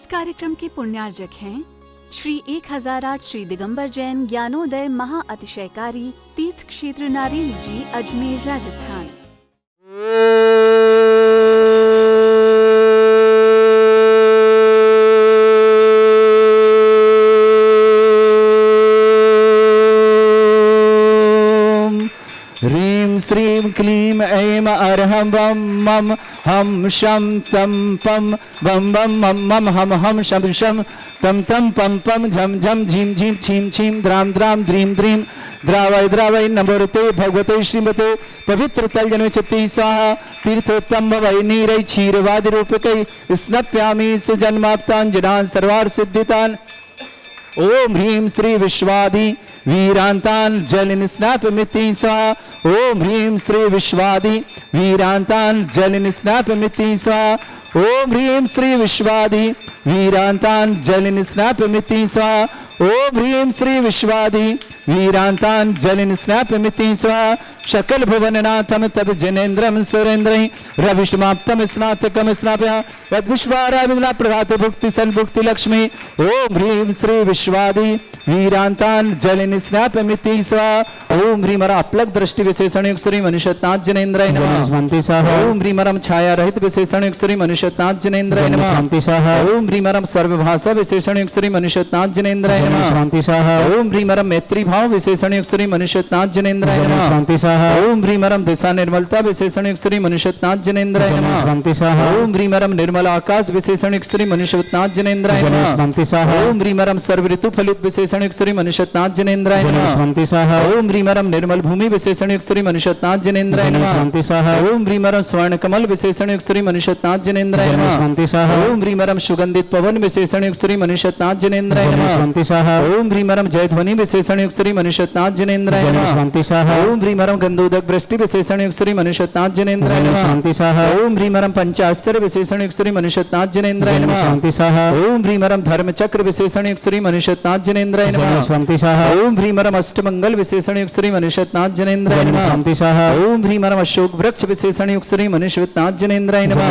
इस कार्यक्रम के पुण्यार्जक हैं श्री 1008 श्री दिगंबर जैन ज्ञानोदय महाअतिशयकारी तीर्थ क्षेत्र नारेल जी, अजमेर, राजस्थान। ह्रीं श्रीं क्लीं ऐं अरहं वं मम हम शम तम पम बम बम मम मम हम शम शम तम तम पम पम झम झम झीम झीम छीम छीम द्राम द्राम द्रीम द्रीम द्रावय द्रावय नमोरते भगवते श्रीमते पवित्र तलजन चित्ती स्वाहा तीर्थोत्तम भवै नीरै क्षीरवादि रूपकै स्नप्यामि सुजन्माप्तांजनान् सर्वार्थ सिद्धितान्। ओम ह्रीं श्री विश्वादि वीरांतान जलिन स्नाप मिति स्वाहा। ओम ह्रीं श्री विश्वादि वीरांतान जलिन स्नाप मिति स्वाहा। ओम ह्रीं श्री विश्वादि वीरांतान जलिन स्नाप मिति स्वाहा। ओम ह्रीं श्री विश्वादि वीरांतान जलिन स्नाप मिति स्वाहा। शकल भुवननाथम तब जनेन्द्रम सुरेन्द्रहि रविष्माप्तम स्नातकम स्नाप्या तद्विश्वाराविद्ला प्रभात भुक्ति सन भुक्ति लक्ष्मी। ओम ह्रीं श्री विश्वादि वीरांतान जलिन स्नाप मिति स्वाहा। ओम ह्रीं अपलक दृष्टि विशेषण युक्त श्री मनुष्यनाथ जनेन्द्राय नमः। ओम ह्रीं छाया रहित विशेषण युक्त श्री मनुष्यनाथ जनेन्द्राय नमः। ओम ह्रीं सर्वभाषा विशेषण युक्त श्री मनुष्यनाथ जनेन्द्राय नमः। ओम ह्रीं मैत्री भाव विशेषण युक्त श्री मनुष्यनाथ जनेन्द्राय नमः। ओम ह्रीं दिशा निर्मलता विशेषण युक्त श्री मनुष्यनाथ जनेन्द्राय नमः। ओम ह्रीं निर्मल आकाश विशेषण युक्त श्री मनुष्यनाथ जनेन्द्राय नमः। ओम ह्रीं सर्व ऋतु फलित विशेषण युक्त श्री मनुष्यनाथ जनेन्द्राय नमः। ओम ह्रीं निर्मल भूमि विशेषण युक्त श्री मनुष्यनाथ जनेन्द्राय नमः। ओम ह्रीं स्वर्ण कमल विशेषण युक्त श्री मनुष्यनाथ जनेन्द्राय नमः। ओम ह्रीं सुगंधित पवन विशेषण युक्त श्री मनुष्यनाथ जनेन्द्राय नमः। ओम ह्रीं जयध्वनि विशेषण युक्त श्री मनुष्यनाथ जनेन्द्राय नमः। ओम ह्रीं गंधोदक वृष्टि विशेषण युक्त श्री मनुष्यनाथ जनेन्द्राय नमः। ओम ह्रीं पंचाश्चर्य विशेषण युक्त श्री मनुष्यनाथ जनेन्द्राय नमः। ओम ह्रीं धर्म चक्र विशेषण युक्त श्री मनुष्यनाथ जनेन्द्राय नमः। ओम ह्रीं अष्टमंगल विशेषण युक्त श्री मनुष्यनाथ जनेन्द्राय नमः। ओम ह्रीं अशोक वृक्ष विशेषण युक्त श्री मनुष्यनाथ जनेन्द्राय नमः।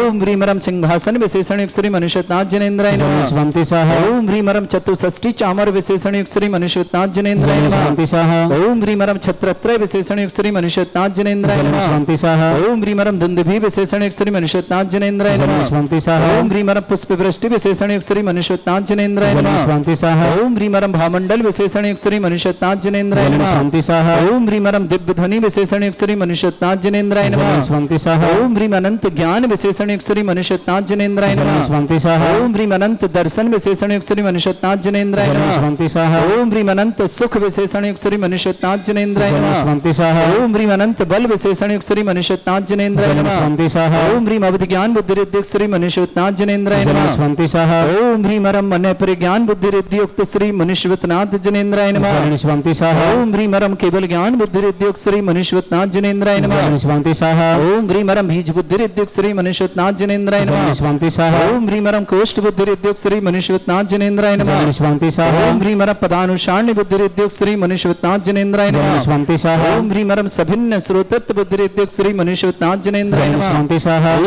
ओम ह्रीं सिंहासन विशेषण युक्त श्री मनुष्यनाथ जनेन्द्राय नमः। ओम ह्रीं चतुष्षष्टि चामर विशेषण युक्त श्री मनुष्यनाथ जनेन्द्राय नमः। ओम ह्रीं छत्रत्रय विशेषण युक्त श्री मनुष्यनाथ जनेन्द्राय नमः। ओम ह्रीं दुंदुभि विशेषण युक्त श्री मनुष्यनाथ जनेन्द्राय नमः। ओम ह्रीं पुष्पवृष्टि विशेषण युक्त श्री मनुष्यनाथ जनेन्द्राय नमः। ओम ह्रीं भामंडल विशेषण युक्त श्री मनुष्यनाथ जनेन्द्राय नमः। ओम ह्रीं दिव्य ध्वनि विशेषण युक्त श्री मनुष्यनाथ जनेन्द्राय नमः। ओम ह्रीं अनंत ज्ञान विशेषण युक्त श्री मनुष्यनाथ जनेन्द्राय नमः। ओम ह्रीं अनंत दर्शन विशेषण युक्त श्री मनुष्यनाथ जनेन्द्राय नमः। ओम ह्रीं अनंत सुख विशेषण युक्त श्री मनुष्यनाथ जनेन्द्राय नमः। ओम ह्रीं अनंत बल विशेषण युक्त श्री मनुष्यनाथ जनेन्द्राय नमः। ओम ह्रीं अवधि ज्ञान बुद्धि रिद्धि युक्त श्री मनुष्यनाथ जनेन्द्राय नमः। ओम ह्रीं मन परिज्ञान बुद्धि रिद्धि युक्त श्री मनुष्यनाथ जनेन्द्राय नमः। ओम ह्रीं केवल ज्ञान बुद्धि रिद्धि युक्त श्री मनुष्यनाथ जनेन्द्राय नमः। ओम ह्रीं बीज बुद्धि रिद्धि युक्त श्री मनुष्यनाथ जनेन्द्राय नमः। ओम ह्रीं कोष्ठ बुद्धि रिद्धि युक्त श्री मनुष्यनाथ जनेन्द्राय नमः। ओम ह्रीं पदानुसारण्य बुद्धि रिद्धि युक्त श्री मनुष्यनाथ जनेन्द्राय नमः। ओम ह्रीं सभिन्न श्रोतत्व बुद्धि रिद्धि युक्त श्री मनुष्यनाथ जनेन्द्राय नमः।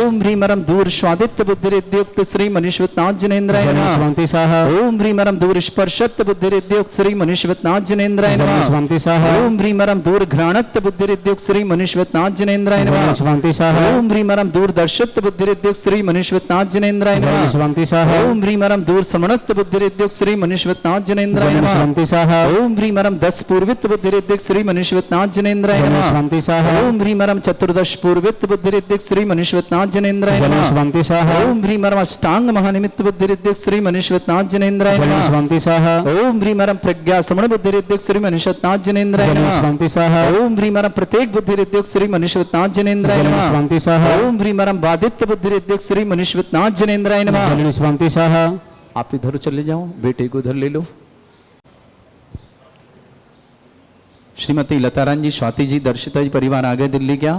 ओम ह्रीं दूर स्वादित्य बुद्धि रिद्धि युक्त श्री मनुष्यनाथ जनेन्द्राय नमः। ओम ह्रीं दूर स्पर्शत्व बुद्धि रिद्धि युक्त श्री मनुष्यनाथ जनेन्द्राय नमः। ओम ह्रीं दूर घ्राणत्व बुद्धि रिद्धि युक्त श्री मनुष्यनाथ जनेन्द्राय नमः। ओम ह्रीं दूरदर्शित्व बुद्धि रिद्धि युक्त श्री मनुष्यनाथ जनेन्द्राय नमः। ओम ह्रीं दूर समणत्व बुद्धि रिद्धि युक्त श्री मनुष्यनाथ जनेन्द्राय नमः। ओम ह्रीं 10 पूर्वित्व बुद्धि रिद्धि युक्त श्री मनुष्यनाथ जनेन्द्राय नमः। ओम ह्रीं चतुर्दश पूर्वित्व बुद्धि रिद्धि युक्त श्री मनुष्यनाथ जनेन्द्राय नमः। ओम ह्रीं अष्टांग महानिमित्त बुद्धि रिद्धि युक्त श्री मनुष्यनाथ जनेन्द्राय नमः। ओम ह्रीं प्रज्ञा समण बुद्धि रिद्धि युक्त श्री मनुष्यनाथ जनेन्द्राय नमः। ओम ह्रीं प्रत्येक बुद्धि रिद्धि युक्त श्री मनुष्यनाथ जनेन्द्राय नमः। ओम ह्रीं बादित्य बुद्धि रिद्धि युक्त श्री मनुष्यनाथ जनेन्द्राय नमः। आप इधर चले जाओ, बेटे को उधर ले लो। श्रीमती लतारानी जी, स्वाति जी, दर्शिता जी परिवार आ गए दिल्ली क्या?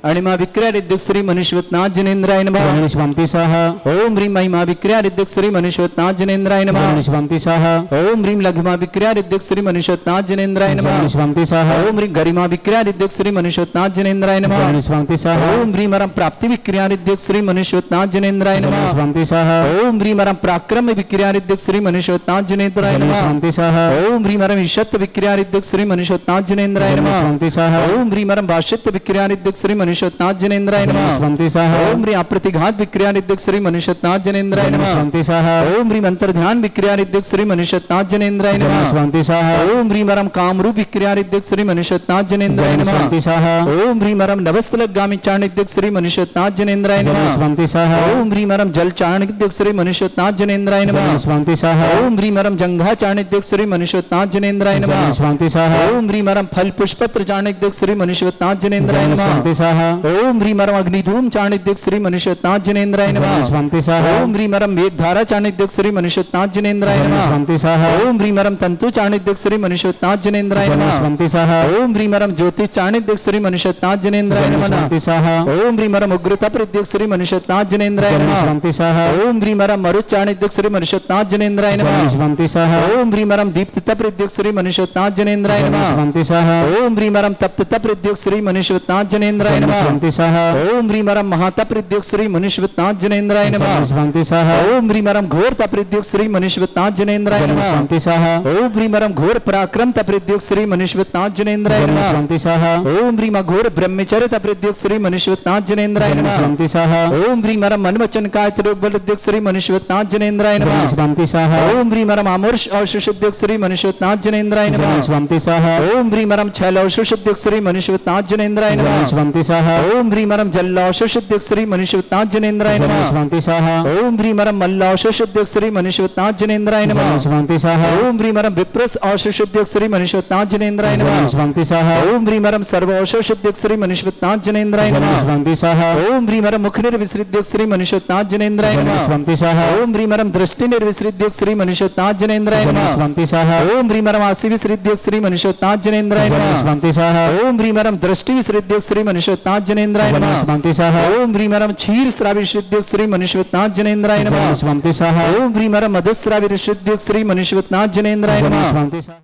अणिमा विक्रियादिद्युक् श्री मनुष्यवत्नाथ जनेन्द्राय नमः गणेशवंती सह ओम ह्रीं महिमा विक्रियादिद्युक् श्री मनुष्यवत्नाथ जनेन्द्राय नमः गणेशवंती सह ओम ह्रीं लघुमा विक्रियादिद्युक् श्री मनुष्यवत्नाथ जनेन्द्राय नमः गणेशवंती सह ओम ह्रीं गरिमा विक्रियादिद्युक् श्री मनुष्यवत्नाथ जनेन्द्राय नमः गणेशवंती सह ओम ह्रीं मरम प्राप्ति विक्रियादिद्युक् श्री मनुष्यवत्नाथ जनेन्द्राय नमः गणेशवंती सह ओम ह्रीं मरम पराक्रम विक्रियादिद्युक् श्री मनुष्यवत्नाथ जनेन्द्राय नमः गणेशवंती सह ओम ह्रीं मरम ईशत् विक्रियादिद्युक् श्री मनुष्यवत्नाथ जनेन्द्राय नमः गणेशवंती सह ओम ह्रीं मरम भाष्यत्य विक्रियादिद्युक् श्री मनुष्यवत्नाथ जनेन्द्राय नमः गणेशवंती सह ओम ह्रीं अप्रतिघात विक्रियादिद्युक् श्री मनुष्यवत्नाथ जनेन्द्राय नमः गणेशवंती सह ओम ह्रीं अंतर्ध्यान विक्रियादिद्युक् श्री मनुष्यवत्नाथ जनेन्द्राय नमः गणेशवंती सह ओम ह्रीं मरम कामरूप विक्रियादिद्युक् श्री मनुष्यवत्नाथ जनेन्द्राय नमः गणेशवंती सह ओम ह्रीं मरम नवस्थलगामी चाणिद्युक् श्री मनुष्यवत्नाथ जनेन्द्राय नमः गणेशवंती सह ओम ह्रीं मरम जल चाणिद्युक् श्री मनुष्यवत्नाथ जनेन्द्राय नमः गणेशवंती सह ओम ह्रीं मरम जंघा चाणिद्युक् श्री मनुष्यवत्नाथ जनेन्द्राय नमः गणेशवंती सह ओम ह्रीं मरम फल पुष्पत्र चाणिद्युक् श्री मनुष्यवत्नाथ जनेन्द्राय नमः गणेशवंती सह ओम ह्रीं मरम अग्निधूम चाणिद्युक् श्री मनुष्यवत्नाथ जनेन्द्राय नमः गणेशवंती सह ओम ह्रीं मरम मेघधारा चाणिद्युक् श्री मनुष्यवत्नाथ जनेन्द्राय नमः गणेशवंती सह ओम ह्रीं मरम तंतु चाणिद्युक् श्री मनुष्यवत्नाथ जनेन्द्राय नमः गणेशवंती सह ओम ह्रीं मरम ज्योतिष चाणिद्युक् श्री मनुष्यवत्नाथ जनेन्द्राय नमः गणेशवंती सह ओम ह्रीं मरम उग्रता प्रद्युक् श्री मनुष्यवत्नाथ जनेन्द्राय नमः गणेशवंती सह ओम ह्रीं मरम मरुत चाणिद्युक् श्री मनुष्यवत्नाथ जनेन्द्राय नमः गणेशवंती सह ओम ह्रीं मरम दीप्तता प्रद्युक् श्री मनुष्यवत्नाथ जनेन्द्राय नमः गणेशवंती सह ओम ह्रीं मरम तप्तता प्रद्युक् श्री मनुष्यवत्नाथ जनेन्द्राय नमः गणेशवंती सह ओम ह्रीं मरम महाता प्रद्युक् श्री मनुष्यवत्नाथ जनेन्द्राय नमः गणेशवंती सह ओम ह्रीं मरम घोर तप्रद्युक् श्री मनुष्यवत्नाथ जनेन्द्राय नमः गणेशवंती सह ओम ह्रीं मरम घोर पराक्रम तप्रद्युक् श्री मनुष्यवत्नाथ जनेन्द्राय नमः गणेशवंती सह ओम ह्रीं घोर ब्रह्मचर्य तप्रद्युक् श्री मनुष्यवत्नाथ जनेन्द्राय नमः गणेशवंती सह ओम ह्रीं मरम मनवचन काय त्रियोग बलद्युक् श्री मनुष्यवत्नाथ जनेन्द्राय नमः गणेशवंती सह ओम ह्रीं मरम अमोर्ष औषुषद्युक् श्री मनुष्यवत्नाथ जनेन्द्राय नमः गणेशवंती सह ओम ह्रीं मरम छल औषुषद्युक् श्री मनुष्यवत्नाथ जनेन्द्राय नमः गणेशवंती सह ओम ह्रीं मरम जल औषुषद्युक् श्री मनुष्यवत्नाथ जनेन्द्राय नमः गणेशवंती सह ओम ह्रीं मरम मल्ल औषुषद्युक् श्री मनुष्यवत्नाथ जनेन्द्राय नमः गणेशवंती सह ओम ह्रीं मरम विप्रस औषुषद्युक् श्री मनुष्यवत्नाथ जनेन्द्राय नमः गणेशवंती सह ओम ह्रीं मरम सर्व औषुषद्युक् श्री मनुष्यवत्नाथ जनेन्द्राय नमः गणेशवंती सह ओम ह्रीं मरम मुख निर्विसृद्युक् श्री मनुष्यवत्नाथ जनेन्द्राय नमः गणेशवंती सह ओम ह्रीं मरम दृष्टि निर्विसृद्युक् श्री मनुष्यवत्नाथ जनेन्द्राय नमः गणेशवंती सह ओम ह्रीं मरम आसि विसृद्युक् श्री मनुष्यवत्नाथ जनेन्द्राय नमः गणेशवंती सह ओम ह्रीं मरम दृष्टि विसृद्युक् श्री मनुष्यवत्नाथ जनेन्द्राय नमः गणेशवंती सह ओम ह्रीं मरम क्षीर श्राविशुद्युक् श्री मनुष्यवत्नाथ जनेन्द्राय नमः गणेशवंती सह ओम ह्रीं मरम मधुश्राविशुद्युक् श्री मनुष्यवत्नाथ जनेन्द्राय नमः गणेशवंती सह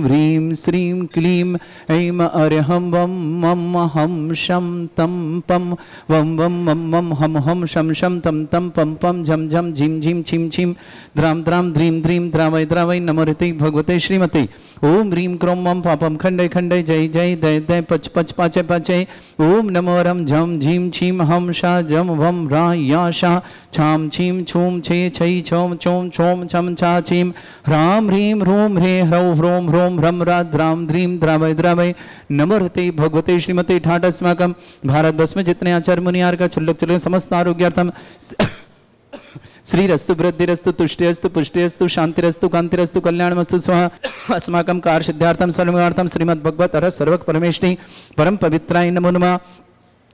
ह्रीं श्रीं क्लीं ऐं अर्हं वं मं हं शं तं पं वं वं मं मं हं हं शं शं तं तं पं पं झं झं झिं झिं छिं छिं द्रां द्रां द्रीं द्रीं द्रावय द्रावय नमोरते भगवते श्रीमते ओम ह्रीं क्रों मं पापं खण्डय खण्डय जय जय दय दय पच पच पाचय पाचय ओम नमो रं झं झीं छीं हं शा जं वं रा या शा छां छीं छूं छे छै छौं चौं छौं छं छा छीं ह्रां ह्रीं ह्रूं ह्रे ह्रौं ह्रों ह्रों ह्रं रा द्रां द्रीं द्रावय द्रावय नमोरते भगवते श्रीमते ठाट अस्माकं भारतवर्ष में जितने आचार्य मुनियार का छुल्लक चुल्लक समस्त आरोग्यार्थम श्रीरस्तु वृद्धिरस्तु तुष्टिरस्तु पुष्टिरस्तु शांतिरस्तु कांतिरस्तु कल्याणमस्तु स्वाहा अस्माकं कार्य सिद्धार्थम सर्वगार्थम श्रीमद्भगवत अर सर्वक परमेष्टि परम पवित्राय नमो नमः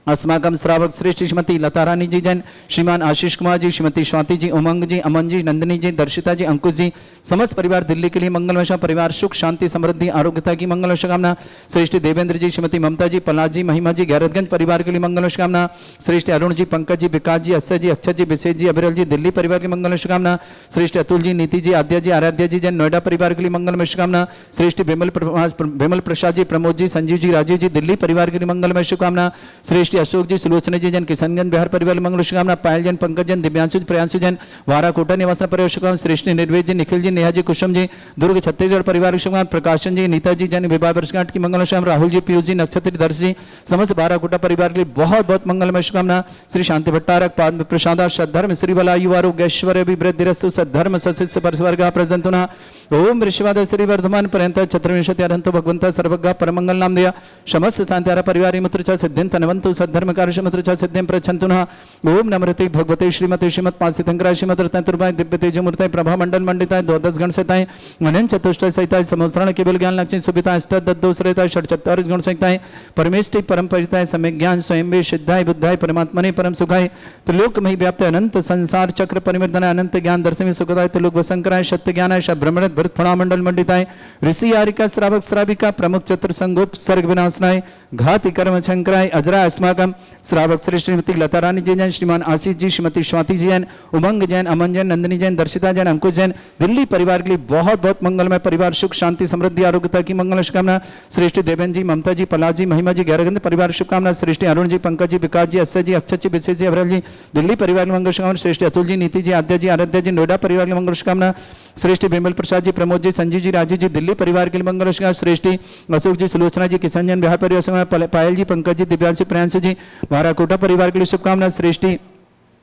अस्माकं श्रावक श्रेष्ठ श्रीमती लता रानी जी जैन, श्रीमान आशीष कुमार जी, श्रीमती स्वाति जी, उमंग जी, अमन जी, नंदिनी जी, दर्शिता जी, अंकुश जी, समस्त परिवार दिल्ली के लिए मंगलवशा परिवार सुख शांति समृद्धि आरोग्यता की मंगलवश कामना। श्रेष्ठ देवेंद्र जी, श्रीमती ममता जी, पलाश जी, महिमा जी, गैरतगंज परिवार के लिए मंगलवश कामना। श्रेष्ठ अरुण जी, पंकज जी, विकास जी, अक्षय जी, अक्षय जी, विशेष जी, अभिरल जी, दिल्ली परिवार की मंगलवश कामना। श्रेष्ठ अतुल जी, नीति जी, आद्या जी, आराध्या जी जैन, नोएडा परिवार के लिए मंगलवश कामना। श्रेष्ठ विमल प्रसाद जी, प्रमोद जी, संजीव जी, राजीव जी, दिल्ली परिवार के लिए मंगलमय शुभकामना। श्रेष्ठ अशोक जी, सुलोचना जी जन, किशनगंज बिहार परिवार मंगल शुभकामना। पायल जन, पंकज जन, दिव्यांशु प्रियांशु जन, वारा कोटा निवास परिवार शुभकामना। श्रेष्ठ निर्वेद जी, निखिल जी, नेहा जी, कुसुम जी, दुर्ग छत्तीसगढ़ परिवार शुभकामना। प्रकाशन जी, नीता जी जन, विवाह वर्षगांठ की मंगल शुभकामना। राहुल जी, पीयूष जी, नक्षत्र दर्श जी, समस्त बारा कोटा परिवार के लिए बहुत बहुत मंगलमय शुभकामना। श्री शांति भट्टारक पाद प्रसाद सद्धर्म श्री वलायु आरोग्य ऐश्वर्य वृद्धिरस्तु सद्धर्म सशिष्य परस्वर्ग प्रसंतुना। ओम ऋषिवाद श्री वर्धमान पर्यंत चतुर्विंशति अरहंतो भगवंत सर्वज्ञ परमंगल नाम दिया समस्त शांत्यारा परिवार मुत्र च सिद्धिं तनवंतु सद्धर्म कार्य मुत्र च सिद्धिं प्रच्छन्तुना। ओम नमृते भगवते श्रीमते श्रीमत् पांसितंकराय श्रीमत् रत्न तुर्भाय दिव्य तेजमूर्ताय प्रभा मंडल मंडिताय द्वादश गण सहिताय अनंत चतुष्टय सहिताय समस्रण केवल ज्ञान लक्ष्मी सुविताय अष्ट दद्दोसरेताय षट्चत्वारिश गुण सहिताय परमेष्टि परम परिताय सम्यक ज्ञान स्वयं वे सिद्धाय बुद्धाय परमात्मने परम सुखाय त्रिलोकमय व्याप्त अनंत संसार चक्र परिवर्तनाय अनंत ज्ञान दर्शने सुखदाय त्रिलोक वसंकराय सत्य ज्ञानाय भ्रमण व्रत फणामंडल मंडिताय ऋषि यारिका श्रावक श्राविका प्रमुख चतुर संगोप सर्ग विनाशनाय घाति कर्म शंकराय अजरा अस्माकम श्रावक श्री श्रीमती लता रानी जी जैन, श्रीमान आशीष जी, श्रीमती स्वाति जी जैन, उमंग जैन, अमन जैन, नंदिनी जैन, दर्शिता जैन, अंकुश जैन, दिल्ली परिवार के लिए बहुत बहुत मंगलमय परिवार, सुख शांति समृद्धि आरोग्यता की मंगल शुभकामना। श्रेष्ठ देवेन जी, ममता जी, पलाश जी, महिमा जी, गैरगंध परिवार शुभकामना। श्रेष्ठ अरुण जी, पंकज जी, विकास जी, अक्षय जी, अक्षय जी, विशेष जी, अवरल जी, दिल्ली परिवार की मंगल शुभकामना। श्रेष्ठ अतुल जी, नीति जी, आद्या जी, आराध्या जी, नोएडा परिवार की मंगल शुभकामना। श्रेष्ठ विमल प्रसाद जी, प्रमोद जी, संजीव जी, राजीव जी, दिल्ली परिवार के लिए मंगल शुभकामना। श्रेष्ठ अशोक जी, सुलोचना जी, किशन जैन, बिहार परिवार, पायल जी, पंकज जी, दिव्यांशु, प्रियांशु जी, वाराकोटा परिवार के लिए शुभकामना। श्रेष्ठी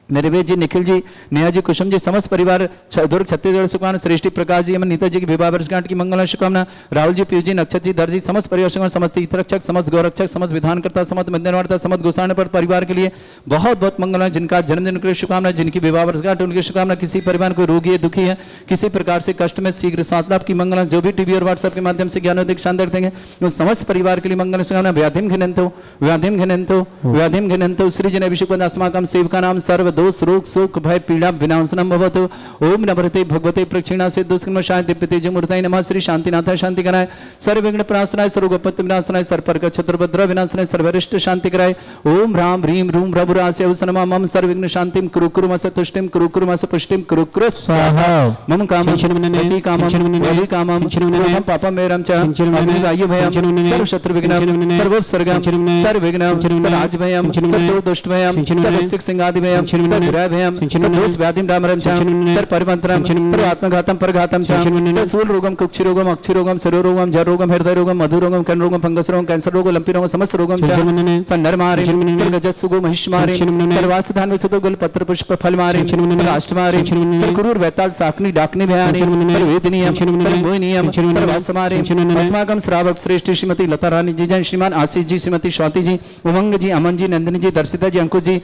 निर्वेद जी, निखिल जी, नेहा जी, कुसुम जी, समस्त परिवार दुर्ग छत्तीसगढ़ शुभकामना। श्रेष्ठी प्रकाश जी, अमन नीता जी की विवाह वर्षगांठ की मंगल शुभकामना। राहुल जी, पीयू जी, नक्षत्र जी, दर जी, समस्त परिवार शुभकामना। समस्त तीर्थरक्षक, समस्त गौरक्षक, समस्त विधानकर्ता, समस्त मध्यवर्ता, समस्त गोसाण पर परिवार के लिए बहुत बहुत मंगल। जिनका जन्मदिन के लिए शुभकामना, जिनकी विवाह वर्षगांठ उनकी शुभकामना। किसी परिवार को रोगी है, दुखी है, किसी प्रकार से कष्ट में शीघ्र स्वास्थ्य लाभ की मंगल। जो भी टीवी और व्हाट्सएप के माध्यम से ज्ञानोदय शानदार देंगे उन समस्त परिवार के लिए मंगल शुभकामना। व्याधिम घिनंतो व्याधिम घिनंतो व्याधिम घिनंतो सृजन अभिषेक अस्माकं सेवका नाम सर्व दोष रोग शोक भय पीड़ा विनाशनम भवतु। ओम नमस्ते भगवते प्रक्षिणा से दुष्कृष्णाय दिव्य तेज मूर्ताय नमः। श्री शांतिनाथाय शांति कराय, सर्व विघ्न प्रणाशनाय, सर्वगोपत्य विनाशनाय, सर्वपर्क चतुर्भद्र विनाशनाय, सर्वरिष्ट शांति कराय। ओम राम ह्रीम रूम रघुरास्य अवसनमा मम सर्व विघ्न शांतिम कुरु कुरु मस तुष्टिम कुरु कुरु मस पुष्टिम कुरु कुरु स्वाहा। मम कामं गति कामं वैरि कामं हम पापं मेरं च अभिवायु भयं सर्व शत्रु विघ्नं सर्वोपसर्गं सर्व विघ्नं सर्वराज भयं सर्व दुष्ट भयं सर्वसिक सिंहादि भयं सर्वग्रह भयं सर्वदोष व्याधिं डामरं च सर्व परिमंत्रं सर्व आत्मघातं परघातं च सर्वशूल रोगं कुक्षि रोगं अक्षि रोगं सरो रोगं जर रोगं हृदय रोगं मधु रोगं कर्ण रोगं फंगस रोगं कैंसर रोगं लंपी रोगं समस्त रोगं च सन्नरमारे सर्वगजस्सुगो महिष्मारे सर्वासधान विसुतो गुल पत्र पुष्प फल मारे सर्वाष्टमारे सर्वकुरूर वैताल साकनी डाकनी भयानी सर्ववेदनीयं सर्वमोहिनीयं सर्वासमारे अस्माकं श्रावक श्रेष्ठ श्रीमती लता रानी जी जैन, श्रीमान आशीष जी, श्रीमती स्वाति जी, उमंग जी, अमन जी, नंदिनी जी, दर्शिता जी, अंकुश जी,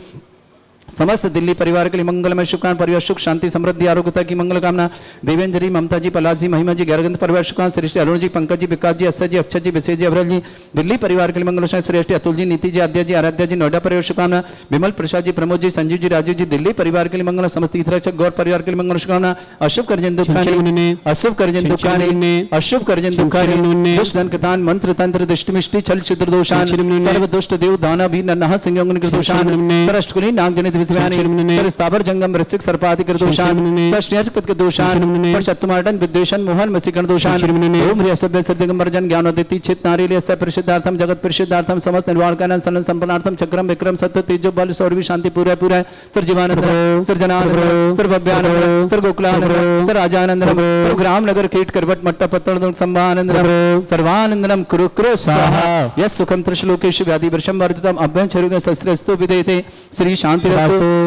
समस्त दिल्ली परिवार के लिए मंगलमय शुभकामना। परिवार सुख शांति समृद्धि आरोग्यता की मंगल कामना। देवेंद्र जी, ममता जी, पलाश जी, महिमा जी, गैरगंध परिवार शुभकामना। श्रेष्ठ अरुण जी, पंकज जी, विकास जी, अक्षय जी, अक्षय जी, विशेष जी, अवरल जी, दिल्ली परिवार के लिए मंगल। श्रेष्ठ अतुल जी, नीति जी, आद्या जी, आराध्या जी, नोएडा परिवार शुभकामना। विमल प्रसाद जी, प्रमोद जी, संजीव जी, राजीव जी, दिल्ली परिवार के लिए मंगल। समस्त तीर्थरक्षक गौर परिवार के लिए मंगल शुभकामना। अशुभ करजन दुखानी अशुभ करजन दुखानी अशुभ करजन दुखानी दुष्ट धन कृतान मंत्र तंत्र दृष्टिमिष्टि छल छिद्र दोषान सर्व दुष्ट देव दाना भी नन्हा सिंह दोषान सरष्टकुली नाग जनित विषयानि स्थावर जंगम वृश्चिक सर्पादि कर दोषान सष्टपद के दोषान शत्रुमार्डन विद्वेषण मोहन मसीकरण दोषान ओम ह्री असभ्य सद्यगंबर जन ज्ञानोदिति चित नारीले अस्य परिषदार्थम जगत परिषदार्थम समस्त निर्वाणकान सलन संपन्नार्थम चक्रम विक्रम सत्य तेजो बल सौरवी शांति पूरा पूरा sir Jeevanand sir Jananand sir Bhavyanand sir Gokulanand sir Rajanandam sir ग्राम नगर कीट करवट मट्टा पत्तल संभानंदम सर्वानंदनम कुरु कुरु स्वाहा यस सुखम त्रिश्लोकेश व्याधि वर्षम वर्धितम अभ्यं छरुग शस्त्रस्तु विदेते श्री शांतिरस्तु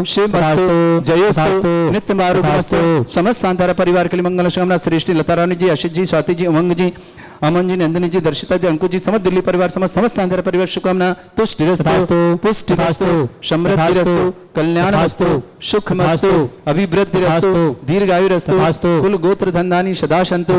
शिव जयोस्तु नित्य मारुतस्तु समस्त सांतारा परिवार के लिए मंगल शुभकामना। श्रेष्ठी लता रानी जी, आशीष जी, स्वाति जी, उमंग जी, अमन जी, नंदिनी जी, दर्शिता जी, अंकुश जी, समस्त दिल्ली परिवार समस्त सांतारा परिवार शुभकामना। तुष्टिरस्तु पुष्टिरस्तु समृद्धिरस्तु कल्याणमस्तु सुखमस्तु अभिवृद्धिरस्तु दीर्घायुरस्तु कुल गोत्र धन्धानि सदा सन्तु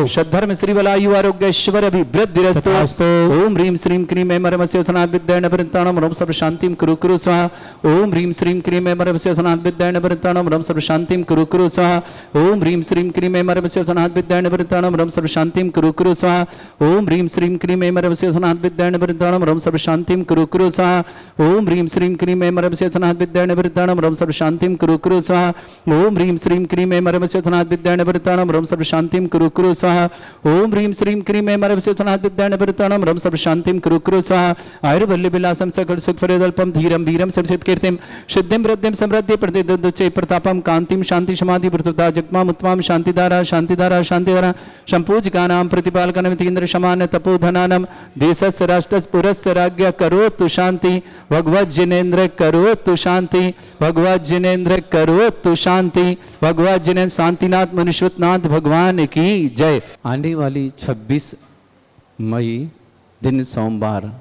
सद्धर्म श्री वलायु आरोग्य ऐश्वर्य अभिवृद्धिरस्तु। ओम ह्रीं श्रीं क्रीं ऐं मरमस्य वसनात् विद्यायण परित्राणं रं सर्व शांतिं कुरु कुरु स्वाहा। ओम ह्रीं श्रीं क्रीं ऐं मरमस्य वसनात् विद्यायण परित्राणं रं सर्व शांतिं कुरु कुरु स्वाहा। ओम ह्रीं श्रीं क्रीं ऐं मरमस्य वसनात् विद्यायण परित्राणं रं सर्व शांतिं कुरु कुरु स्वाहा। ओम ह्रीं श्रीं क्रीं ऐं मरमस्य वसनात् विद्यायण परित्राणं रं सर्व शांतिं कुरु कुरु स्वाहा। ओम ह्रीं श्रीं क्रीं ऐं मरमस्य वसनात् विद्यायण परित्राणं रं सर्व शांतिं कुरु कुरु स्वाहा। ओम ह्रीं श्रीं क्रीं ऐं मरमस्य वसनात् विद्यायण परित्राणं रं सर्व शांतिं कुरु कुरु स्वाहा। ओम ह्रीं श्रीं क्रीं ऐं मरमस्य वसनात् विद्यायण परित्राणं रं सर्व शांतिं कुरु कुरु स्वाहा। आयुर्वल्ली विलासं सकल सुख फरेदल्पं धीरं वीरं सर्वसिद्ध कीर्तिं सिद्धिं वृद्धिं समृद्धि प्रतिदुच्चे प्रतापं कांतिं शांति समाधि वृत्तता जगमाम उत्तमां शांतिधारा शांतिधारा शांतिधारा संपूजकानां प्रतिपालकनमितीन्द्र समान तपोधनानं देशस्य राष्ट्रस्य पुरस्य राज्ञ करोतु शांति भगवत जिनेन्द्र करोतु शांति भगवत जिनेन्द्र करोतु शांति भगवत जिनेन्द्र शांतिनाथ मनुष्यनाथ भगवान की जय। आने वाली 26 मई दिन सोमवार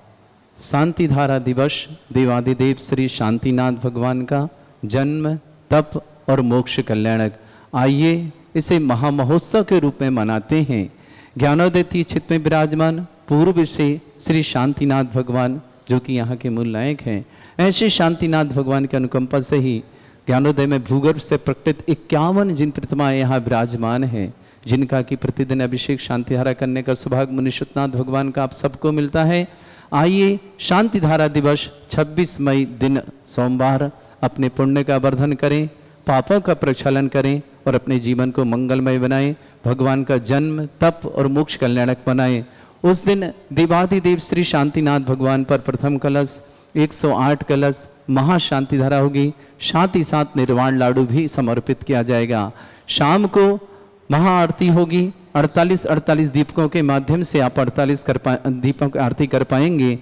शांतिधारा दिवस देवादिदेव श्री शांतिनाथ भगवान का जन्म तप और मोक्ष कल्याणक। आइए इसे महामहोत्सव के रूप में मनाते हैं। ज्ञानोदय तीर्थ में विराजमान पूर्व से श्री शांतिनाथ भगवान जो कि यहाँ के मूल नायक हैं, ऐसे शांतिनाथ भगवान की अनुकंपा से ही ज्ञानोदय में भूगर्भ से प्रकटित 51 जिन प्रतिमाएं यहाँ विराजमान हैं, जिनका कि प्रतिदिन अभिषेक शांति धारा करने का सौभाग्य मुनीश्वरनाथ भगवान का आप सबको मिलता है। आइए शांति धारा दिवस 26 मई दिन सोमवार अपने पुण्य का वर्धन करें, पापों का प्रक्षालन करें और अपने जीवन को मंगलमय बनाएं, भगवान का जन्म तप और मोक्ष कल्याणक बनाएं। उस दिन देवाधिदेव श्री शांतिनाथ भगवान पर प्रथम कलश 108 कलश महाशांति धारा होगी, साथ ही साथ निर्वाण लाडू भी समर्पित किया जाएगा। शाम को महाआरती होगी, 48 दीपकों के माध्यम से आप 48 दीपों की आरती कर पाएंगे।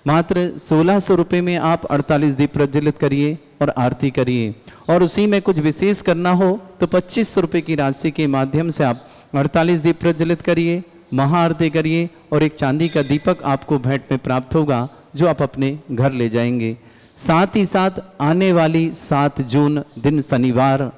मात्र 1600 रुपये में आप 48 दीप प्रज्वलित करिए और आरती करिए, और उसी में कुछ विशेष करना हो तो 2500 रुपये की राशि के माध्यम से आप 48 दीप प्रज्वलित करिए, महाआरती करिए और एक चांदी का दीपक आपको भेंट में प्राप्त होगा जो आप अपने घर ले जाएंगे। साथ ही साथ आने वाली 7 जून दिन शनिवार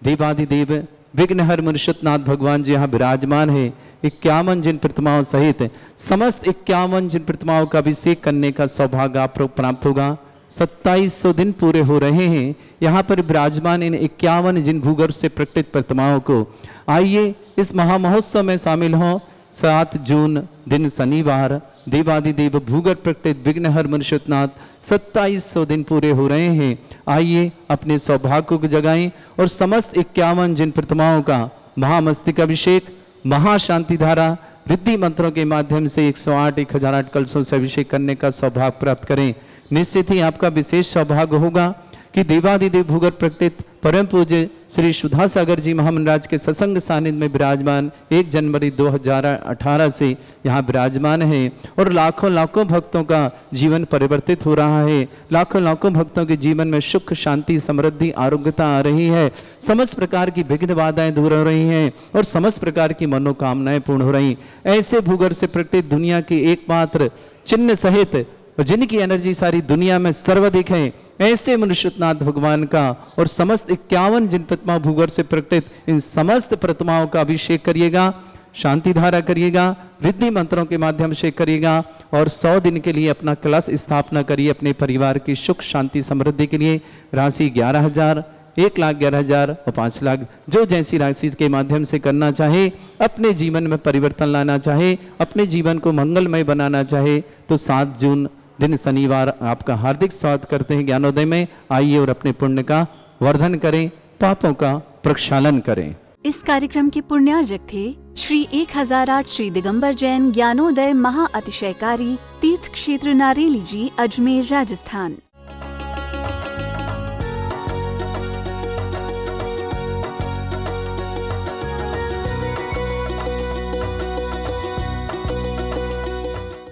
देवाधिदेव विघ्नहर मुनीश्वरनाथ भगवान जी यहाँ विराजमान है। 51 जिन प्रतिमाओं सहित समस्त 51 जिन प्रतिमाओं का अभिषेक करने का सौभाग्य आपको प्राप्त होगा। 2700 दिन पूरे हो रहे हैं यहाँ पर विराजमान इन 51 जिन भूगर्भ से प्रकटित प्रतिमाओं को। आइए इस महामहोत्सव में शामिल हों। 7 जून दिन शनिवार देवाधिदेव भूगर्भ प्रकटित विघ्नहर मुनीश्वरनाथ 2700 दिन पूरे हो रहे हैं। आइए अपने सौभाग्य को जगाएं और समस्त 51 जिन प्रतिमाओं का महामस्तिक अभिषेक, महाशांति धारा, रिद्धि मंत्रों के माध्यम से 108 1008 कलशों से अभिषेक करने का सौभाग्य प्राप्त करें। निश्चित ही आपका विशेष सौभाग्य होगा कि देवाधिदेव भूगर्भ प्रकटित परम पूज्य श्री सुधा सागर जी महामंडराज के सत्संग सानिध्य में विराजमान 1 जनवरी 2018 से यहाँ विराजमान है और लाखों लाखों भक्तों का जीवन परिवर्तित हो रहा है। लाखों लाखों भक्तों के जीवन में सुख, शांति, समृद्धि, आरोग्यता आ रही है। समस्त प्रकार की विघ्न बाधाएं दूर हो रही हैं और समस्त प्रकार की मनोकामनाएं पूर्ण हो रही। ऐसे भूगर्भ से प्रकटित दुनिया की एकमात्र चिन्ह सहित जिनकी एनर्जी सारी दुनिया में सर्वाधिक है, ऐसे मुनीश्वरनाथ भगवान का और समस्त 51 जिन प्रतिमा भूगर्भ से प्रकटित इन समस्त प्रतिमाओं का अभिषेक करिएगा, शांति धारा करिएगा, रिद्धि मंत्रों के माध्यम से करिएगा और 100 दिन के लिए अपना कलश स्थापना करिए अपने परिवार की सुख, शांति, समृद्धि के लिए। राशि 11,000, 1,11,000 और 5 लाख, जो जैसी राशि के माध्यम से करना चाहे, अपने जीवन में परिवर्तन लाना चाहे, अपने जीवन को मंगलमय बनाना चाहे तो 7 जून दिन शनिवार आपका हार्दिक स्वागत करते हैं ज्ञानोदय में। आइए और अपने पुण्य का वर्धन करें, पापों का प्रक्षालन करें। इस कार्यक्रम के पुण्यार्जक थे श्री 1008 श्री दिगंबर जैन ज्ञानोदय महाअतिशयकारी तीर्थ क्षेत्र नारेली जी, अजमेर, राजस्थान।